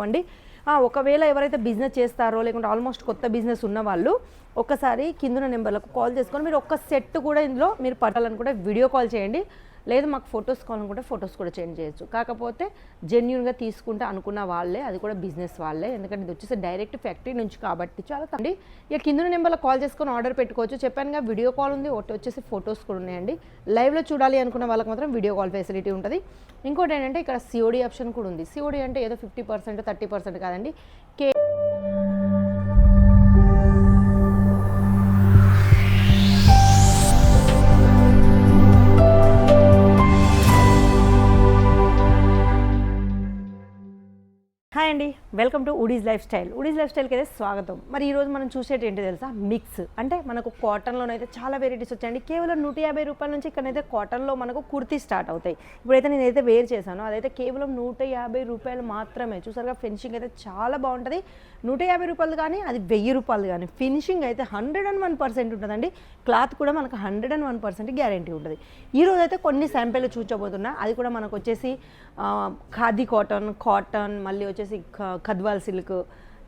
రావండి. ఒకవేళ ఎవరైతే బిజినెస్ చేస్తారో లేకుంటే ఆల్మోస్ట్ కొత్త బిజినెస్ ఉన్న వాళ్ళు ఒక్కసారి కింద నెంబర్లకు కాల్ చేసుకొని మీరు ఒక్క సెట్ కూడా ఇందులో మీరు పట్టాలనుకుంటే వీడియో కాల్ చేయండి. లేదు మాకు ఫొటోస్ కావాలనుకుంటే ఫొటోస్ కూడా చేంజ్ చేయొచ్చు. కాకపోతే జెన్యూన్గా తీసుకుంటే అనుకున్న వాళ్ళే, అది కూడా బిజినెస్ వాళ్ళే, ఎందుకంటే ఇది వచ్చేసి డైరెక్ట్ ఫ్యాక్టరీ నుంచి కాబట్టి చాలా తండి. ఇక కింద నెంబర్లో కాల్ చేసుకొని ఆర్డర్ పెట్టుకోవచ్చు. చెప్పానుగా వీడియో కాల్ ఉంది, ఒకటి వచ్చేసి ఫొటోస్ కూడా ఉన్నాయండి. లైవ్లో చూడాలి అనుకున్న వాళ్ళకి మాత్రం వీడియో కాల్ ఫెసిలిటీ ఉంటుంది. ఇంకోటి ఏంటంటే ఇక్కడ సిఓడి ఆప్షన్ కూడా ఉంది. సిఓడి అంటే ఏదో 50% 30% కాదండి, హాయ్ అండి, welcome to Woodies lifestyle. Woodies life స్టైల్కి అయితే స్వాగతం. మరి ఈరోజు మనం చూసేటి ఏంటి తెలుసా, మిక్స్. అంటే మనకు కాటన్లోనైతే చాలా వెరైటీస్ వచ్చాయండి. కేవలం 150 రూపాయల నుంచి ఇక్కడైతే కాటన్లో మనకు కుర్తీ స్టార్ట్ అవుతాయి. ఇప్పుడైతే నేనైతే వేర్ చేశాను, అదైతే కేవలం 150 రూపాయలు మాత్రమే. చూసారుగా, ఫినిషింగ్ అయితే చాలా బాగుంటుంది. 150 రూపాయలు కానీ అది 1000 రూపాయలు కానీ ఫినిషింగ్ అయితే 101% ఉంటుందండి. క్లాత్ కూడా మనకు 101% గ్యారంటీ ఉంటుంది. ఈరోజు అయితే కొన్ని శాంపిల్ చూచబోతున్నా. అది కూడా మనకు వచ్చేసి ఖాదీ కాటన్, మళ్ళీ వచ్చేసి ఖద్వాల్ సిల్క్,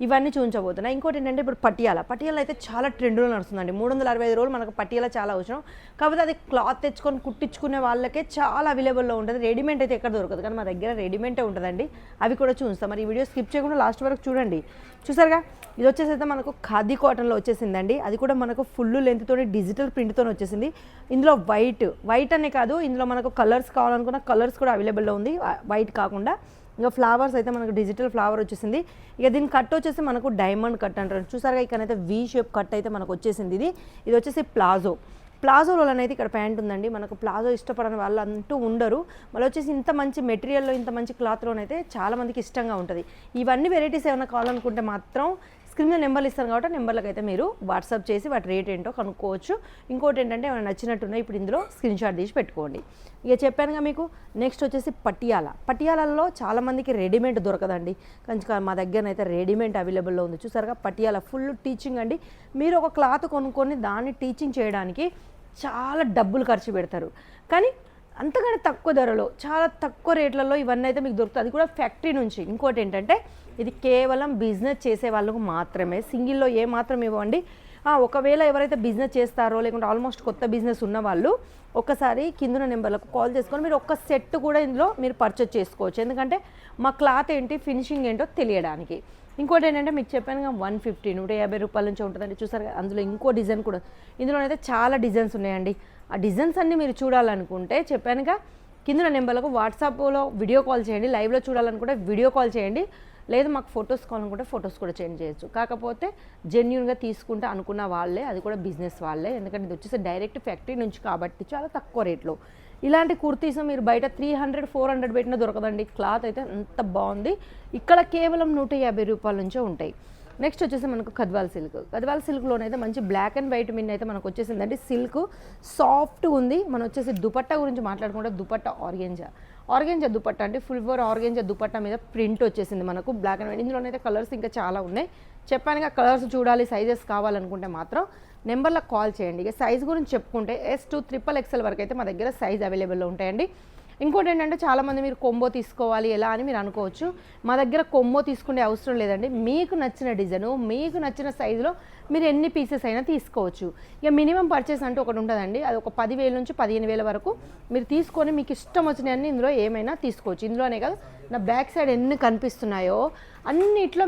ఇవన్నీ చూపించబోతున్నాయి. ఇంకోటి ఏంటంటే ఇప్పుడు పటియాలా అయితే చాలా ట్రెండ్లో నడుస్తుందండి. 365 రోజులు మనకు పటియాలా చాలా అవసరం. కాకపోతే అది క్లాత్ తెచ్చుకొని కుట్టించుకునే వాళ్ళకే చాలా అవైలబుల్లో ఉంటుంది. రెడీమేడ్ అయితే ఎక్కడ దొరకదు, కానీ మా దగ్గర రెడీమేడే ఉంటుందండి. అవి కూడా చూస్తాం. మరి ఈ వీడియో స్కిప్ చేయకుండా లాస్ట్ వరకు చూడండి. చూసారుగా, ఇది వచ్చేసి అయితే మనకు ఖాదీ కాటన్లో వచ్చేసిందండి. అది కూడా మనకు ఫుల్ లెంత్తో డిజిటల్ ప్రింట్తో వచ్చేసింది. ఇందులో వైట్ అనే కాదు, ఇందులో మనకు కలర్స్ కావాలనుకున్న కలర్స్ కూడా అవైలబుల్లో ఉంది. వైట్ కాకుండా ఇంకా ఫ్లవర్స్ అయితే మనకు డిజిటల్ ఫ్లవర్ వచ్చేసింది. ఇక దీని కట్ వచ్చేసి మనకు డైమండ్ కట్ అంటారు. చూసారుగా, ఇక్కడైతే వీ షేప్ కట్ అయితే మనకు వచ్చేసింది. ఇది వచ్చేసి ప్లాజోలోనైతే ఇక్కడ ప్యాంట్ ఉందండి. మనకు ప్లాజో ఇష్టపడని వాళ్ళు అంటూ ఉండరు. మళ్ళీ వచ్చేసి ఇంత మంచి మెటీరియల్లో, ఇంత మంచి క్లాత్లోనైతే చాలా మందికి ఇష్టంగా ఉంటుంది. ఇవన్నీ వెరైటీస్ ఏమైనా కావాలనుకుంటే మాత్రం స్క్రీన్ మీద నెంబర్లు ఇస్తాను కాబట్టి నెంబర్లకు అయితే మీరు వాట్సాప్ చేసి వాటి రేట్ ఏంటో కనుక్కోవచ్చు. ఇంకోటి ఏంటంటే ఏమైనా నచ్చినట్టున్నాయి ఇప్పుడు ఇందులో స్క్రీన్ షాట్ తీసి పెట్టుకోండి. ఇక చెప్పానుగా మీకు. నెక్స్ట్ వచ్చేసి పటియాలలో చాలామందికి రెడీమేడ్ దొరకదండి, కొంచెం మా దగ్గరనైతే రెడీమేడ్ అవైలబుల్లో ఉంది. చూసారుగా, పటియాలా ఫుల్ టీచింగ్ అండి. మీరు ఒక క్లాత్ కొనుక్కొని దాన్ని టీచింగ్ చేయడానికి చాలా డబ్బులు ఖర్చు పెడతారు, కానీ అంతకంటే తక్కువ ధరలో చాలా తక్కువ రేట్లలో ఇవన్నీ అయితే మీకు దొరుకుతుంది. అది కూడా ఫ్యాక్టరీ నుంచి. ఇంకోటి ఏంటంటే ఇది కేవలం బిజినెస్ చేసే వాళ్ళకు మాత్రమే, సింగిల్లో ఏ మాత్రం ఇవ్వండి. ఒకవేళ ఎవరైతే బిజినెస్ చేస్తారో లేకుంటే ఆల్మోస్ట్ కొత్త బిజినెస్ ఉన్న వాళ్ళు ఒక్కసారి కింద నెంబర్లకు కాల్ చేసుకొని మీరు ఒక్క సెట్ కూడా ఇందులో మీరు పర్చేజ్ చేసుకోవచ్చు. ఎందుకంటే మా క్లాత్ ఏంటి, ఫినిషింగ్ ఏంటో తెలియడానికి. ఇంకోటి ఏంటంటే మీకు చెప్పానుగా 150 రూపాయల నుంచి ఉంటుందండి. చూసారు, అందులో ఇంకో డిజైన్ కూడా, ఇందులోనైతే చాలా డిజైన్స్ ఉన్నాయండి. ఆ డిజైన్స్ అన్నీ మీరు చూడాలనుకుంటే చెప్పానుగా, కింద నెంబర్లకు వాట్సాప్లో వీడియో కాల్ చేయండి. లైవ్లో చూడాలనుకుంటే వీడియో కాల్ చేయండి. లేదు మాకు ఫొటోస్ కావాలనుకుంటే ఫొటోస్ కూడా చేంజ్ చేయొచ్చు. కాకపోతే జెన్యూన్గా తీసుకుంటే అనుకున్న వాళ్ళే, అది కూడా బిజినెస్ వాళ్ళే, ఎందుకంటే ఇది వచ్చేసి డైరెక్ట్ ఫ్యాక్టరీ నుంచి కాబట్టి చాలా తక్కువ రేట్లో. ఇలాంటి కుర్తీస్ మీరు బయట 300-400 పెట్టినా దొరకదండి. క్లాత్ అయితే అంత బాగుంది. ఇక్కడ కేవలం 150 రూపాయల నుంచే ఉంటాయి. నెక్స్ట్ వచ్చేసి మనకు ఖద్వాల్ సిల్క్లోనైతే మంచి బ్లాక్ అండ్ వైట్ మిన్ అయితే మనకు వచ్చేసిందండి. సిల్క్ సాఫ్ట్గా ఉంది. మనం వచ్చేసి దుపట్టా గురించి మాట్లాడుకుంటే దుపట్టా ఆర్గెంజా దుపట్టా అంటే ఫుల్ ఫోర్ ఆర్గెంజా దుపట్టా మీద ప్రింట్ వచ్చేసింది మనకు బ్లాక్ అండ్ వైట్. ఇందులోనైతే కలర్స్ ఇంకా చాలా ఉన్నాయి. చెప్పానుగా, కలర్స్ చూడాలి, సైజెస్ కావాలనుకుంటే మాత్రం నెంబర్లకు కాల్ చేయండి. ఇక సైజ్ గురించి చెప్పుకుంటే S2 XXL వరకు అయితే మా దగ్గర సైజ్ అవైలబుల్లో ఉంటాయండి. ఇంకోటి ఏంటంటే చాలామంది మీరు కొంబో తీసుకోవాలి ఎలా అని మీరు అనుకోవచ్చు. మా దగ్గర కొంబో తీసుకునే అవసరం లేదండి. మీకు నచ్చిన డిజైను, మీకు నచ్చిన సైజులో మీరు ఎన్ని పీసెస్ అయినా తీసుకోవచ్చు. ఇక మినిమం పర్చేస్ అంటూ ఒకటి ఉంటుందండి. అది ఒక 10,000 నుంచి 15,000 వరకు మీరు తీసుకొని మీకు ఇష్టం వచ్చినవన్నీ ఇందులో ఏమైనా తీసుకోవచ్చు. ఇందులోనే కాదు, నా బ్యాక్ సైడ్ ఎన్ని కనిపిస్తున్నాయో అన్నిట్లో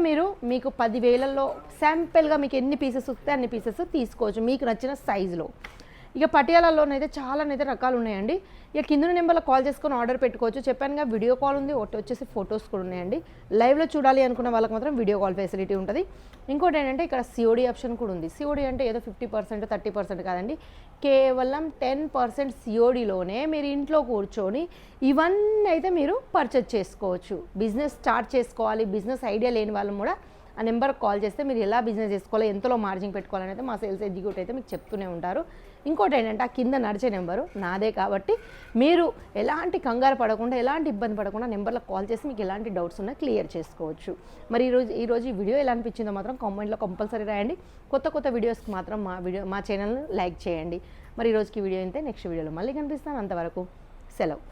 మీకు 10,000లో శాంపిల్గా మీకు ఎన్ని పీసెస్ వస్తే అన్ని పీసెస్ తీసుకోవచ్చు మీకు నచ్చిన సైజులో. ఇక పటియాలలోనైతే చాలా రకాలు ఉన్నాయండి. ఇక కింద నెంబర్లో కాల్ చేసుకొని ఆర్డర్ పెట్టుకోవచ్చు. చెప్పానుగా, వీడియో కాల్ ఉంది, ఒకటి వచ్చేసి ఫొటోస్ కూడా ఉన్నాయండి. లైవ్లో చూడాలి అనుకున్న వాళ్ళకి మాత్రం వీడియో కాల్ ఫెసిలిటీ ఉంటుంది. ఇంకోటి ఏంటంటే ఇక్కడ సిఓడి ఆప్షన్ కూడా ఉంది. సిఓడి అంటే ఏదో 50% 30% కాదండి, కేవలం 10% సిఓడిలోనే మీరు ఇంట్లో కూర్చొని ఇవన్నీ అయితే మీరు పర్చేజ్ చేసుకోవచ్చు. బిజినెస్ స్టార్ట్ చేసుకోవాలి, బిజినెస్ ఐడియా లేని వాళ్ళు కూడా ఆ నెంబర్కి కాల్ చేస్తే మీరు ఎలా బిజినెస్ చేసుకోవాలో, ఎంతలో మార్జిన్ పెట్టుకోవాలని అయితే మా సేల్స్ ఎగ్జిక్యూటివ్ అయితే మీకు చెప్తూనే ఉంటారు. ఇంకోటి ఏంటంటే ఆ కింద నడిచే నెంబరు నాదే కాబట్టి మీరు ఎలాంటి కంగారు పడకుండా, ఎలాంటి ఇబ్బంది పడకుండా నెంబర్లకు కాల్ చేసి మీకు ఎలాంటి డౌట్స్ ఉన్నా క్లియర్ చేసుకోవచ్చు. మరి ఈరోజు ఈ వీడియో ఎలా అనిపించిందో మాత్రం కామెంట్లో కంపల్సరీ రాయండి. కొత్త వీడియోస్కి మాత్రం మా ఛానల్ని లైక్ చేయండి. మరి ఈరోజుకి వీడియో అయితే నెక్స్ట్ వీడియోలో మళ్ళీ కనిపిస్తాను. అంతవరకు సెలవు.